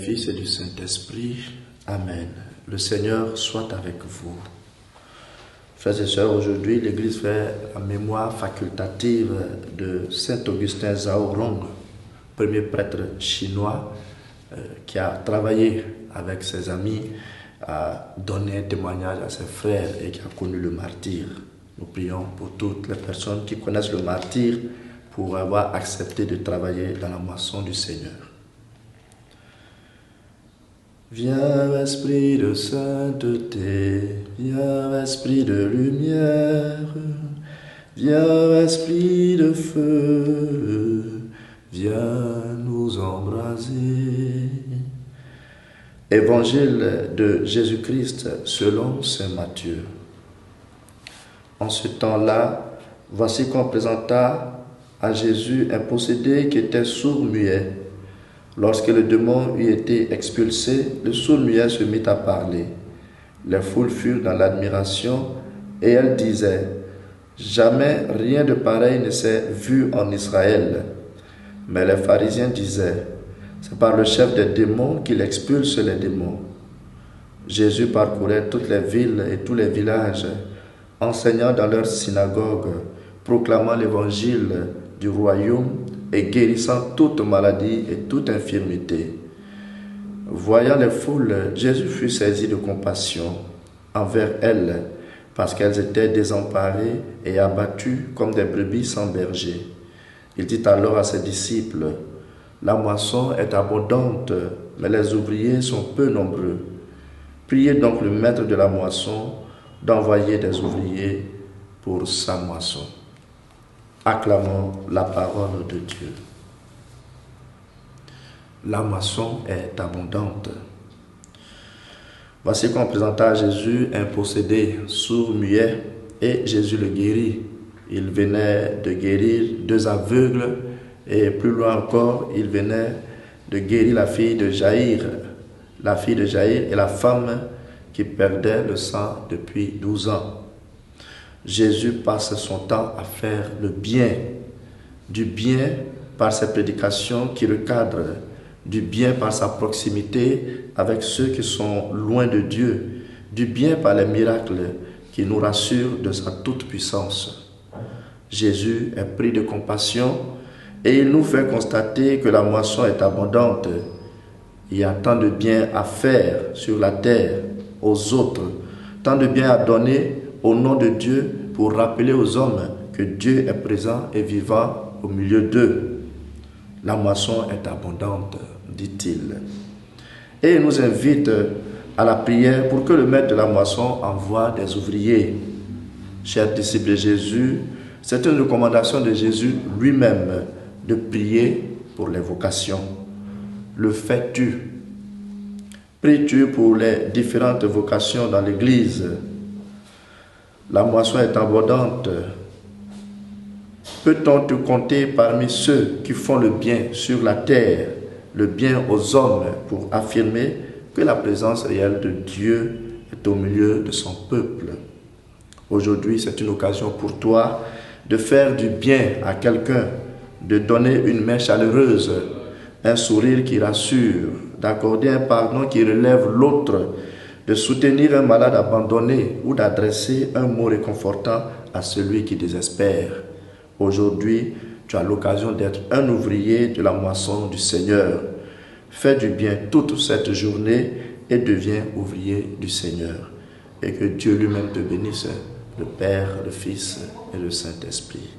Fils et du Saint-Esprit. Amen. Le Seigneur soit avec vous. Frères et sœurs, aujourd'hui, l'Église fait la mémoire facultative de Saint Augustin Zhaorong, premier prêtre chinois qui a travaillé avec ses amis à donner un témoignage à ses frères et qui a connu le martyre. Nous prions pour toutes les personnes qui connaissent le martyre pour avoir accepté de travailler dans la moisson du Seigneur. Viens, Esprit de sainteté, viens, Esprit de lumière, viens, Esprit de feu, viens nous embraser. Évangile de Jésus-Christ selon saint Matthieu. En ce temps-là, voici qu'on présenta à Jésus un possédé qui était sourd-muet. Lorsque le démon eut été expulsé, le sourd-muet se mit à parler. Les foules furent dans l'admiration et elles disaient « Jamais rien de pareil ne s'est vu en Israël. » Mais les pharisiens disaient « C'est par le chef des démons qu'il expulse les démons. » Jésus parcourait toutes les villes et tous les villages, enseignant dans leurs synagogues, proclamant l'évangile du royaume et guérissant toute maladie et toute infirmité. Voyant les foules, Jésus fut saisi de compassion envers elles, parce qu'elles étaient désemparées et abattues comme des brebis sans berger. Il dit alors à ses disciples, « La moisson est abondante, mais les ouvriers sont peu nombreux. Priez donc le maître de la moisson d'envoyer des ouvriers pour sa moisson. » Acclamons la parole de Dieu. La moisson est abondante. Voici qu'on présenta à Jésus un possédé sourd-muet et Jésus le guérit. Il venait de guérir 2 aveugles et plus loin encore, il venait de guérir la fille de Jaïr et la femme qui perdait le sang depuis 12 ans. Jésus passe son temps à faire le bien, du bien par ses prédications qui recadrent, du bien par sa proximité avec ceux qui sont loin de Dieu, du bien par les miracles qui nous rassurent de sa toute-puissance. Jésus est pris de compassion et il nous fait constater que la moisson est abondante. Il y a tant de bien à faire sur la terre aux autres, tant de bien à donner au nom de Dieu pour rappeler aux hommes que Dieu est présent et vivant au milieu d'eux. La moisson est abondante, dit-il. Et il nous invite à la prière pour que le maître de la moisson envoie des ouvriers. Chers disciples de Jésus, c'est une recommandation de Jésus lui-même de prier pour les vocations. Le fais-tu? Pries-tu pour les différentes vocations dans l'Église? La moisson est abondante. Peut-on te compter parmi ceux qui font le bien sur la terre, le bien aux hommes, pour affirmer que la présence réelle de Dieu est au milieu de son peuple? Aujourd'hui, c'est une occasion pour toi de faire du bien à quelqu'un, de donner une main chaleureuse, un sourire qui rassure, d'accorder un pardon qui relève l'autre, de soutenir un malade abandonné ou d'adresser un mot réconfortant à celui qui désespère. Aujourd'hui, tu as l'occasion d'être un ouvrier de la moisson du Seigneur. Fais du bien toute cette journée et deviens ouvrier du Seigneur. Et que Dieu lui-même te bénisse, le Père, le Fils et le Saint-Esprit.